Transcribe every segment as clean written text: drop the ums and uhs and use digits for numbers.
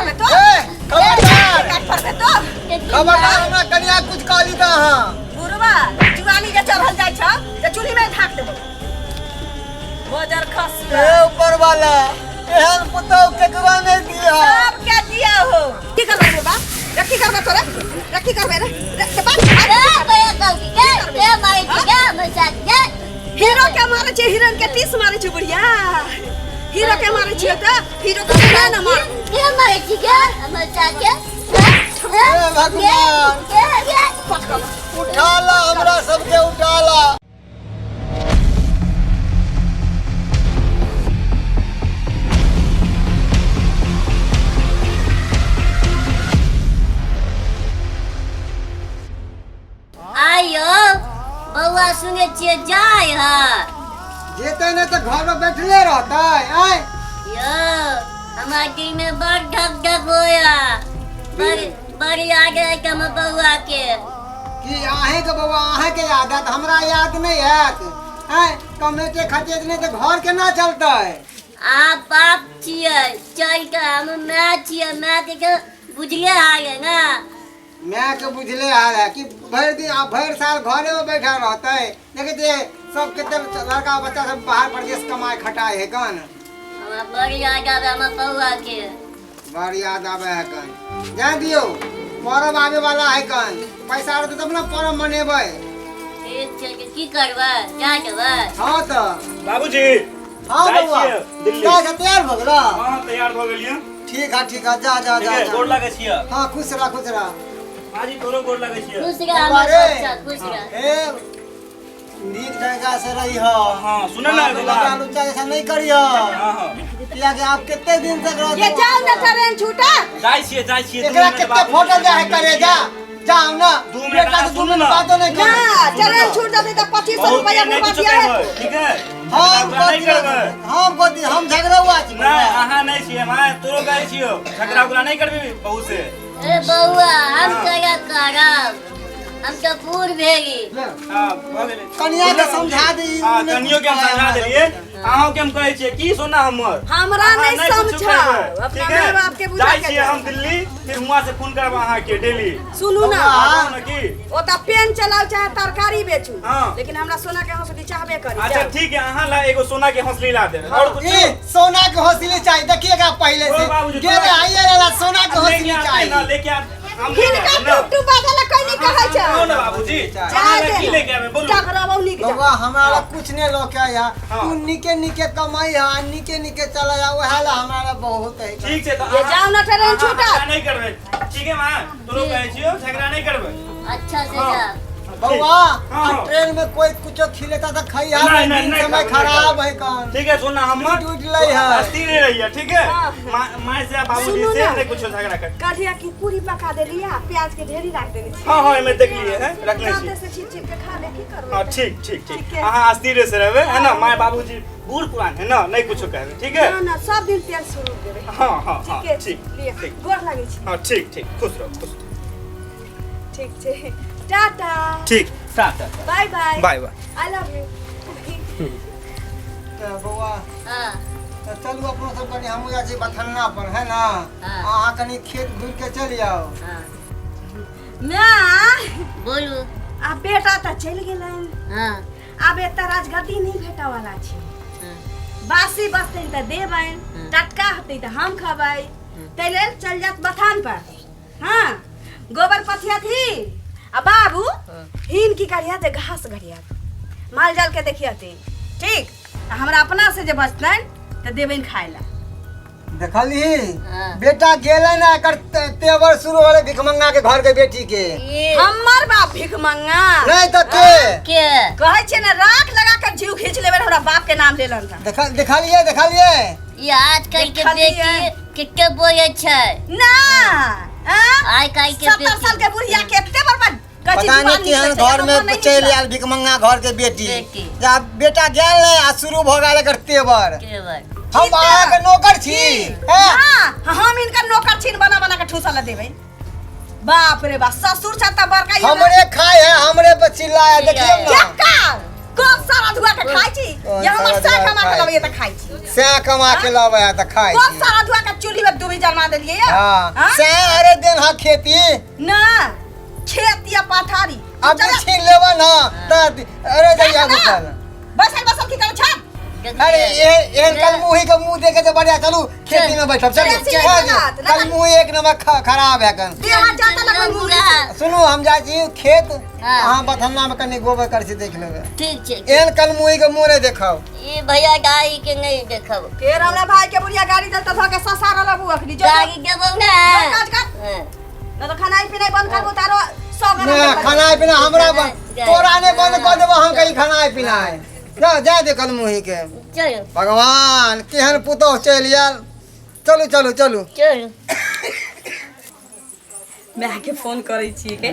परबे तो खबरदार हमरा कनिया कुछ कहली त हां बुरबा जुआनी जे चढ़ल जाय छ जे चूल्ही में ढाक देबो बजर खस ए ऊपर वाला एहन पुतौ केकरा ने दिया सब के दिया हो की करबे बाबा रखी करबे तोरे रखी करबे रे अरे बया कौकी के मारे छी के मजाक के हीरो के मारे छी हिरन के 30 मारे छी बुढ़िया हीरो के मारे छी त हीरो के ना मार के मारे छी के मजाक के ए भगवान उठाला हमरा सबके उठाला आयो बउआ सुने छिए जाय हा जेते ने त घर में बैठले रहतै आय यो हमार दिल में बड़ धक धक होया बड़ी याद है कम बउआ के कि आहे के बाबा आहे के याद है हमरा याद नहीं है हैं कमेटे खतेज नहीं त घर के ना चलतै आप बाप छिए चल के हम मैं छिए मैं के बुझले आए ना मैं के बुझले हाल है कि भर साल घरे में बैठा रहते देखे जे सब केते लड़का बच्चा सब बाहर प्रदेश कमाए खटाए है कन हमरा बड़ी याद आवे हम बउआ के बड़ी याद आवे है कन जान दियो परब आवे वाला है कन पैसा रहते तब ना परब मनेबै ठीक छै की करबै जा देबै हां त बाबूजी हां जाइ बाबा छियै दिल्ली का तैयार भ गेला हां तैयार भ गेलियै ठीक है जा जा जा गोड़ लागै छियै हां खुश रह हाजी तोरो गोड़ लागै छियै खुश रह हमर बच्चा खुश रह ए नीक ढंगा से रही हो हां सुन ना लगा लुच्चा जैसा नहीं करियो हां किया कि आप कितने दिन तक रहो ये जाओ ना ट्रेन छूटा जाइ छियै एकरा कितने फोटो जा है करे जा जाओ ना 2 मिनट का सुन ना बातों नहीं ना कर ट्रेन छूट जाते तो 2500 रुपया नहीं बुरबा कुछ दिया है करबै ठीक है नहीं करबै हम झगड़ा हुआ छी नहीं अहाँ नहीं छियै मैं तोरो कहै छियो झगड़ा उगड़ा नहीं करबी बहू से ए बउआ हम क्या करब हम तो पूर भेगी हां भ गेलै कनिया के समझा दी हां कनियो के हम समझा देलिए अहाँ के हम कहै छियै की सोना हमर हमरा नहीं समझा अपना ठीक माय है बाप के बुझा जाइ के छियै हम दिल्ली फिर हुआ से फोन करब अहाँ के डेली सुनू ना आबू ना की ओ त पेन चलाओ चाहे तरकारी बेचू हाँ। लेकिन हमरा सोना के हौसली चाहबे करी अच्छा ठीक है अहाँ ला एगो सोना के हंसली ला दे और कुछ ए सोना के हौसले चाहिए देखिएगा पहले ओ से बाबूजी, के थोड़ा- आइए वाला सोना के हौसले ना चाहिए लेके आ हम फिर का टुटू बदल कोई नहीं कहै छै कौन है बाबूजी अहाँ ला की लेके आवे बोलू टकराबो निक जा बाबा हमारा कुछ नहीं लोके या हाँ। तू निके निके कमाई है निके चला जा वह ला हमारा बहुत है ठीक छै तो ये जाओ ना ट्रेन छूटा झगड़ा नहीं करबे ठीक है मां तोरो कहै छियो झगड़ा नहीं करबे अच्छा से हाँ। जा बाबा हाँ। ट्रेन में कोई कुछ खिलेता था खैया नहीं, नहीं, नहीं, समय नहीं, खराब है कौन ठीक है सुनना हम टूट लई है अस्थिर नहीं रहिए ठीक है हाँ। मां से बाबूजी सुनो से ना। नहीं कुछ झगड़ा कर काठिया की पूरी पका देलिया प्याज के ढेरी रख देनी हां हां मैं देख लिए हैं रखने दांते छी से छीट के खा ले की करबे हां ठीक ठीक ठीक ठीक है। अहाँ अस्थिर से रहबे है ना माय बाबूजी बूढ़ पुरान है ना नहीं कुछ कहबे ठीक है ना ना सब दिन तेल शुरू देबे हां हां हां ठीक है ठीक लिया ठीक गोर लागे छी हां ठीक ठीक खुश रहो ठीक छै टाटा ठीक tata bye bye bye bye I love you बाबा हां तो चलू अपनो सब कनी हम जा छी बथन्ना पर है ना हाँ। अहाँ कनी खेत घूर के चल जाओ हां ना बोलू आ बेटा त चल गेलन हां आब एता राजगद्दी नहीं भेटा वाला छै हाँ। बासी बसतै त देबैन हाँ। टटका हतै त हम खबै तै लेल चल जात बथान पर हां गोबर पथिया थी आ बाबू हिन की करिया ते घास घरिया माल जाल के देखियते ठीक आ हमरा अपना से जे बचतैन त देबैन खाय ला देखली हाँ। बेटा गेले ना एकर तेवर शुरू होले भिखमंगा के घर के बेटी के ये हमर बाप भिख मंगा नहीं तो के के कहै छै ना राख लगा के जीव खींच लेबे हमरा बाप के नाम लेलन था देखलिए ये आजकल के देखलिए। बेटी कितने बोले छै ना आइ काल्हि के 70 साल के बुढ़िया केते बर्बाद पता नहीं केहन घर में चल आयल भिखमंगा घर के बेटी बेटी। जब बेटा गेल नहीं आ शुरू भ गेल एकर तेवर केवल हम अहाँ के नौकर छी हैं? हां हम इनका नौकर छीन बना बना के ठूसा ला देबै बाप रे बाप ससुर छता बड़का ये हमरे खाए है हमरे पे चिल्लाया देखिए ना चक्का कब सारा धुआ के खाइ छी ये हमर सारा से धुआ कमा के खाइ लबे त खाइ छी से कमा के लावे है त खाए कब छी सारा धुआ के चूल्ही में मुई जरमा देलिए हां सारे दिन हा खेती ना खेती या पाथारी अब छीन लेबा ना त अरे जइया गुसल बसल की कर छाप अरे ये कल मुही के मुंह देखे तो बढ़िया चलू खेती में बैठब चलो कल मुंह एक नंबर खराब है कन जाता ना कोई सुनो हम जा जी खेत हां बथन्ना में कनी गोबर कर से देख लेबे ठीक छै एन कल मुही के मुंह रे देखो ये भैया गाड़ी के नहीं देखब फेर हमरा भाई के बुढ़िया गाड़ी दलता ध के ससार लबू अखनी जो गाड़ी देबो ना काज कर ना तो खाना पीना बंद कर तारो सब ना खाना पीना हमरा तोरा ने बंद कर देबो हम कहीं खाना पीना है जा दे कल मुही के चलो भगवान केहन पुतो चल यार चलू चलू चलू चलो मैं के फोन करै छी के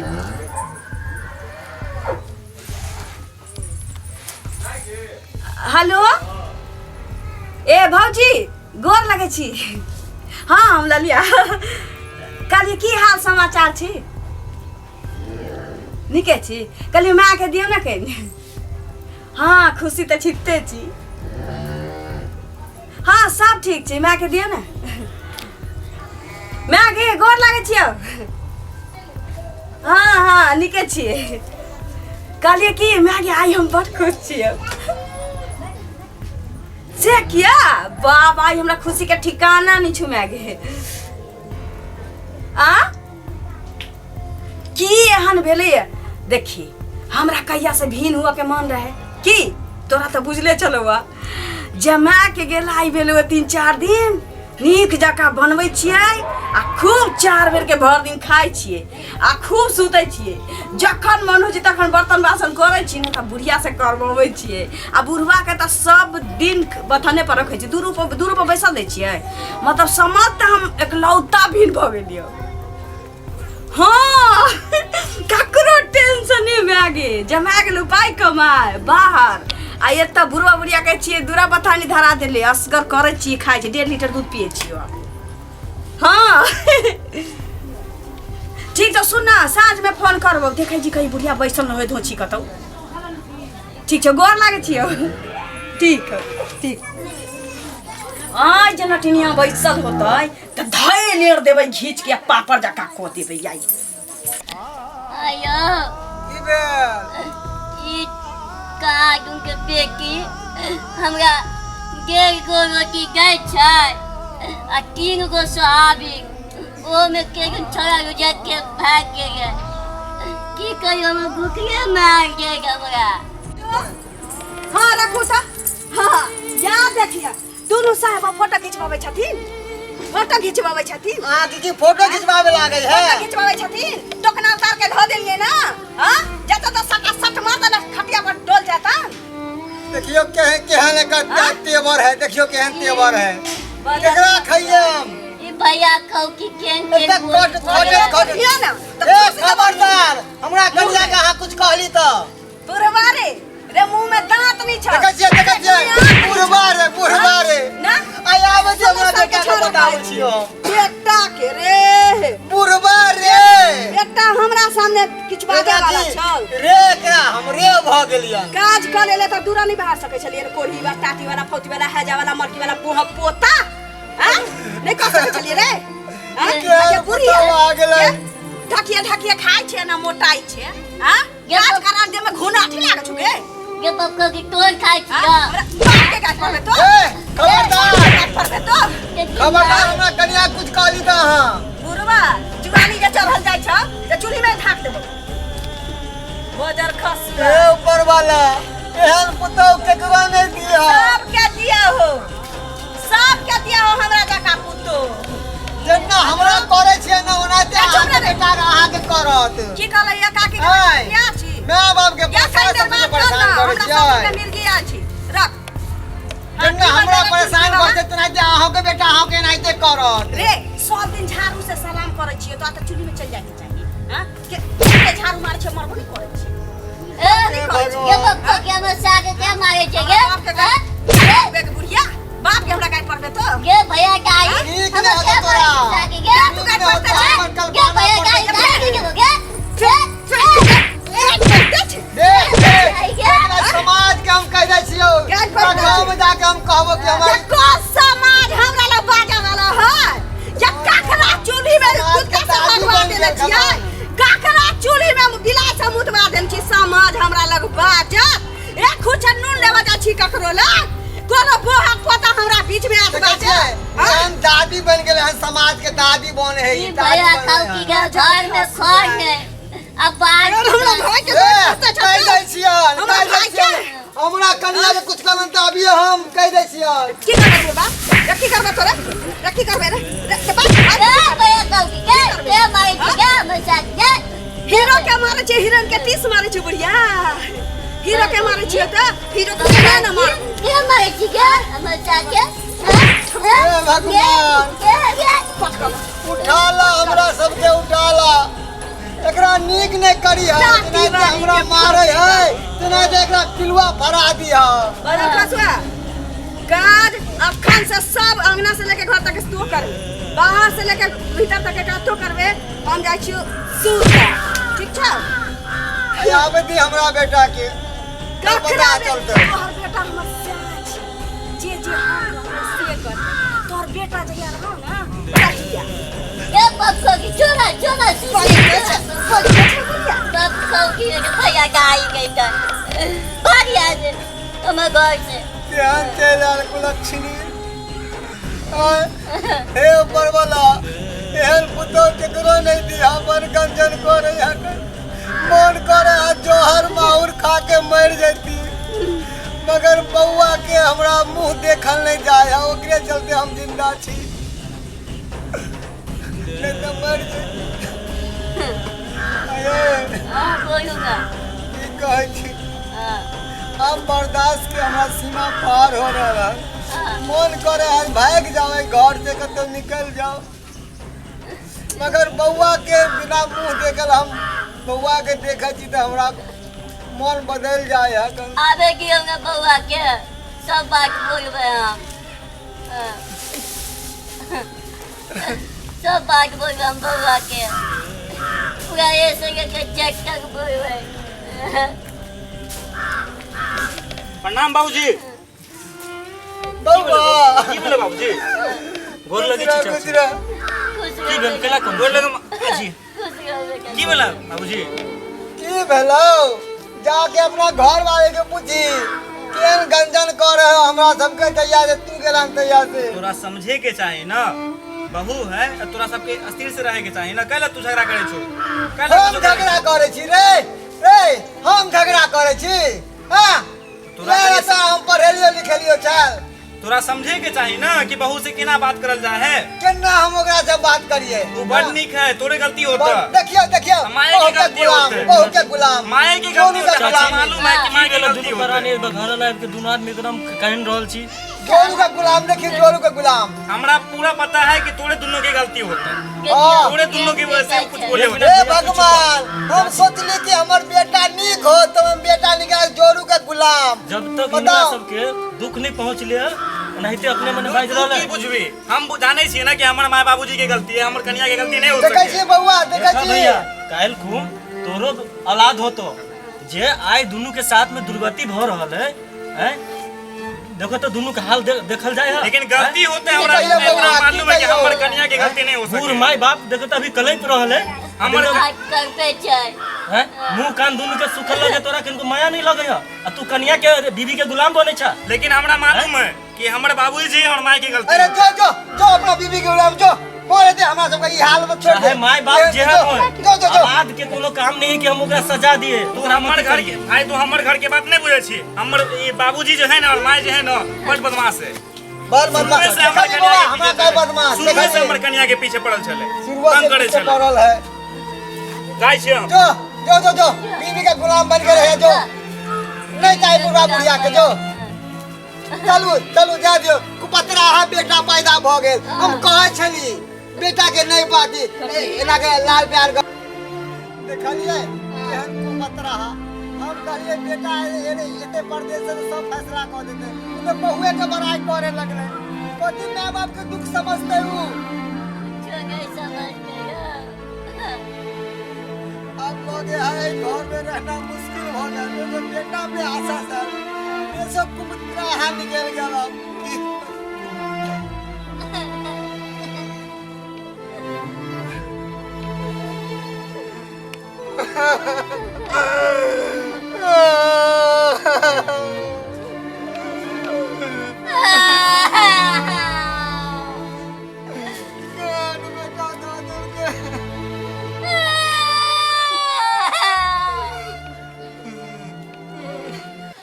हेलो ए भौजी गोर लगे छी हाँ हम ललिया कहलिए की हाल समाचार छी निके छी कहलिए माँ के दियो ना कहीं हाँ खुशी तो छिपते छी हाँ सब ठीक छै माँ के दियो ना माँ के गोर लागे छियो हाँ हाँ निके छियै कहलिए कि माँ के आई हम बड़ खुश छियै से किया बाप आई हमरा खुशी के ठिकाना नहीं छु माँ के आ की एहन भेलै देखी हमरा कहिया से भीन हुआ के मन रहे की तोरा तो बुझले चलवा जमा के गेला आई भेलो 3-4 दिन नीक जका बनबै छियै आ खूब 4 बेर के भर दिन खाइ छियै आ खूब सुतै छियै जखन मन होइ छै तखन बर्तन बासन करै छी न त बुढ़िया से करबबै छियै आ बुढ़वा के त सब दिन बथने पर रखै छी 2 रुपया पैसा दै छियै मतलब समझ त हम एकलौता भीन भ गेलियो हाँ ककरो टेंशन नहीं भागे जमा गेलो पाई कमाए बाहर आ एत बुढ़वा बुढ़िया कहे छियै दूरा बथानी धरा देले असगर करे छी खाइ छी 1.5 लीटर दूध पिए छियो हाँ ठीक तो सुन ना साँझ में फोन करबो देखे जी कहीं बुढ़िया बैसल न होय धोची कतौ ठीक छै गोर लागे छियो ठीक ठीक आई जना टिनिया बैसल होतै त धै लेर देबै घीच के पापड़ जका को देबै आई आयो की भेल ई काजू के बेटी हमरा 1.5 गो रोटी दै छै आ 3 गो सोयाबीन ओ में के छोड़ा गुजर के भाग गेल की कहियो हम भूखले मार गेल हमरा हाँ रखू सा हाँ याद देखिया दोनों साहब फोटो खिंचवावे छथिन हां दीदी फोटो खिंचवावे लागे है फोटो खिंचवावे छथिन टोकना उतार के धो देलिए ना हां जत तो सटा सट मार देना खटिया पर डोल जाता देखियो केहन का तेवर है देखियो केहन तेवर है केकरा खइए हम ई भैया खाओ की केन के कोट हिया ना ए खबरदार हमरा कनिया के अहाँ कुछ कहली त पुरवारे रे मुंह में दांत नहीं छ देखै छियै बुढ़वा रे ना आय आबै छै हमरा बेटा के बताबै छियो बेटा के रे बुढ़वा रे बेटा हमरा सामने किछ बाजे वाला छल रे एकरा हमरे भ गेलिया काज क लेले त दूरा नहीं बाहर सकै छलिए रे कोढ़ी वाला टाटी वाला फौती वाला हैजा वाला मरकी वाला पोहा पोता हां नहीं कर सकै छलिए रे हां के बुढ़ी आ गेलै ढकिया खाइ छै ना मोटाई छै हां काज करा दे में घुना ठी लागे छुगे ये पक्का की तोड़ खाई छिया के काज करबे तो खबरदार खबरदार हमरा कनिया कुछ कहली त अहाँ बुढ़वा जुवानी जे चढ़ल जाइ छ जे चूल्ही में ढाक देबो बजर खस ए ऊपर वाला एहन पुतौ केकरा ने दिया सबके दिया हो हमरा जका पुतो जेना हमरा करे छै ना ओनाते अहाँ बेटा अहाँ के करत की कहलै या काकी के क्या छी माय बाप के या परेशान कहि दे परेशान करे हमरा छै मिर्गी आ छी रख जेना हमरा परेशान करे छै तेनाते अहाँ के बेटा अहाँ के नाइते करत रे सब दिन झाड़ू से सलाम करे छियै तो त चुली में चल जाके चाहिए हां के झाड़ू मारे छै मरबो नहीं करे छी ये पक्का के हम सागे के मारे छै गे बे के बुढ़िया बाप के हमरा काट पड़बे तो गे भैया गाई ठीक हम है क्या तोरा सागे गे तू काट पड़ते छै गे भैया गाई देख समाज के हम कह दै छियो गांव में जाके हम कहबो कि हमारे को समाज हमरा ला बाजा वाला है या मारे छियै काकरा चूल्ही में बिलाइ से मुतवा देन छी समाज हमरा लग बाजत एक खुचा नून लेवा जा छी ककरो लग कोनो बोहा पोता हमरा बीच में आत बाजे हम दादी बन गेले हैं समाज के दादी बने है ई भैया काकी के घर में खड़ ने अब बात हमरा भाई के कह दै छियै हमरा भाई के हमरा कन्या के कुछ करन त अभी हम कह दै छियै की करबे बा की करबे तोरे की करबे रे बात भैया काकी के मारे छी के मजाक के हीरो के मारे छै हिरन के टीस मारे छै बुढ़िया हीरो के मारे छियै त हीरो के ना मार के मारे छी के मजाक के हे भगवान उठाला हमरा सबके उठाला एकरा नीक ने करी है तने हमरा मारे है तने एकरा पिलुआ भरा दिया बड़ा फसवा काज अखन से सब अंगना से लेके घर तक तू कर बाहर से लेके भीतर तक का तो करबे हम जाय छी सूत ठीक छै आबे दी हमरा बेटा के का पता चलते तोहर बेटा हमर साथ जे हम से कर तोहर बेटा जहिया रहो ना रहिया के पक्को की चोरा चोरा पक्को की भैया गाई गई त बढ़िया से हम घर से ध्यान चलाल कुलक्षणी हे ऊपर वाला एहन पुतो केकरो नहीं दिया पर गंजन करे मन करे जोहर माहुर खा के मर जाती मगर बउआ के हमरा मुंह देखल नहीं जाए ओकरे चलते हम जिंदा छी नहीं तो मर हां बोलूंगा की कहै छी अब बर्दाश्त के हमरा सीमा पार हो रहा है मन करे हम भाग जाए घर से कतो निकल जाओ मगर बउआ के बिना मुंह देखल हम बउआ के देखै छी त हमरा मन बदल जाए है आबे की हमरा बउआ के सब बात बोलबे हम सब बात बोलबे हम बउआ के पूरा ऐसे के चेक तक बोलबे प्रणाम बाबूजी बउआ की बोले बाबूजी गोर लगे छी चाची गुजरा की भेल केला कम गोर लगे अजी की बोला बाबूजी की भेलो जाके अपना घर वाले के पूछी केन गंजन कर रहे हो हमरा सबके दैया से तू गेला दैया से तोरा समझे के चाही ना बहू है तोरा सबके अस्थिर से रहे के चाही ना कहला तू झगड़ा करे छो कहला हम झगड़ा करे छी रे हम झगड़ा करे छी हां तोरा तो हम पढ़ेलियो लिखेलियो चल तोरा समझे के चाही ना कि बहू से केना बात करल जा है केना हम ओकरा से बात करिए तू बड़ निक है तोरे गलती होता देखियो माए की गलती होते बहू के गुलाम माए की गलती होता मालूम है कि माए की गलती दुनू कराने घर लाइव के दुनू आदमी एकदम कहन रहल छी जोरू का गुलाम देखिए जोरू का गुलाम हमरा पूरा पता है कि तोरे दोनों की गलती होता तोरे दोनों की वजह से कुछ बोले होते हे भगवान हम सोचली कि हमर बेटा नीक हो तो हम बेटा निकाल जोरू का गुलाम जब तक इनका सबके दुख नहीं पहुंच लिया नहीं तो अपने मन बाज रहल की बुझबी हम जाने छी ना कि हमर माय बाबूजी के गलती है हमर कन्या के गलती नहीं हो देखै छी सके बउआ देखै देखा छी भैया काल खून तोरो औलाद होतो जे आय दुनू के साथ में दुर्गति भ रहल है हैं देखो तो दोनों का हाल देखल जाए है लेकिन गलती होते हमरा इतना मालूम है कि हमर कन्या के गलती नहीं हो बूढ़ सके माई बाप देखो तो अभी कलैप रहल है हमर बात करते छै हैं मुंह कान दोनों के सुखल लगे तोरा किनको माया नहीं लगे है आ तू कन्या के बीवी के गुलाम बने छा लेकिन हमरा मालूम है कि हमर बाबूजी और माय की गलती अरे है जो अपना बीबी के गुलाम जो मोरे दे हमरा सब ई हाल में छोड़ दे चाहे माई बाप जे है जो औलाद के कोनो काम नहीं है कि हम ओकरा सजा दिए तू हमर घर के भाई तू हमर घर के बात नहीं बुझे छी हमर ये बाबूजी जो है ना और माय जो है ना बड़ बदमाश है बर बदमाश से हमर कन्या के हमरा का बदमाश शुरू से हमर कन्या के पीछे पड़ल छले शुरुआत तंग करे से छले पड़ल है जाय छी हम जो बीबी का गुलाम बन के रहे जो नहीं चाहिए बुढ़ा बुढ़िया के जो चलू जा दियो कुपतरा है बेटा पैदा भ गेल हम कहै छली बेटा के नहीं बाकी एना के लाल प्यार देखलिए केहन कुपतरा हम कहलिए बेटा एते परदेश से सब फैसला कर देते तो बहुए के बड़ाई करे लगले कथी माँ बाप के दुख समझते हूँ जो नहीं समझते अब लोग है घर में रहना मुश्किल हो गया तो बेटा पे आशा था ये सब कुपतरा है निकल गया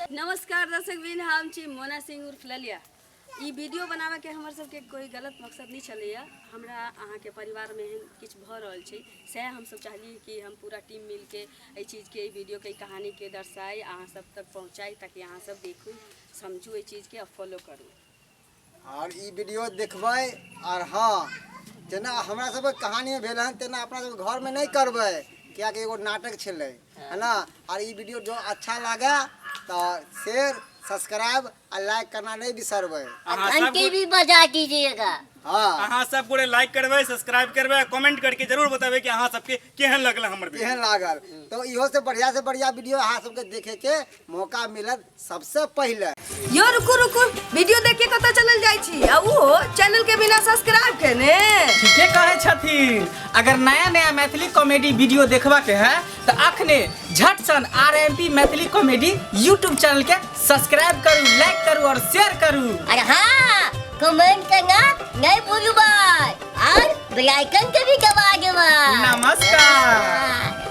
नमस्कार दर्शक बिन, हम छी मोना सिंह उर्फ ललिया। ई वीडियो बनावे के हमर सबके कोई गलत मकसद नहीं चलैया। हमरा अहाँ के परिवार में किछ भ रहल छै, से हम सब चाहली कि हम पूरा टीम मिल के ई चीज के, ई वीडियो के, कहानी के दर्शाई, अहाँ सब तक पहुँचाई, ताकि अहाँ सब देखू, समझू ई चीज के और फॉलो करू। और ई वीडियो देखबै। और हाँ, जेना हमरा सब कहानी में भेल हन तेना अपना सब घर में नहीं करबै, क्या कि एगो नाटक छलै, है ना। और ई वीडियो जो अच्छा लगा तो शेयर, सब्सक्राइब और लाइक करना नहीं बिसरबै। घंटी भी बजा दीजिएगा। हाँ, अहाँ सब पूरे लाइक करबे, सब्सक्राइब करबे, कमेंट करके जरूर बताबे कि अहाँ सबके केहन लगल हमर वीडियो। केहन लागल। तो इहो से बढ़िया वीडियो अहाँ सबके देखे के मौका मिलत सबसे पहले। यो रुकू रुकू, वीडियो देख के कतऽ चलल जाइ छी, आ उहो चैनल के बिना सब्सक्राइब केने। ठीके कहे छथिन। अगर नया नया मैथिली कॉमेडी वीडियो देखबा के है तो अखने झट सन RMP Maithili comedy YouTube channel के सब्सक्राइब करू, लाइक करू और शेयर करू। और हाँ, कमेंट करना नहीं भूलूं और बेल आइकन के भी दबा देना। नमस्कार। हाँ।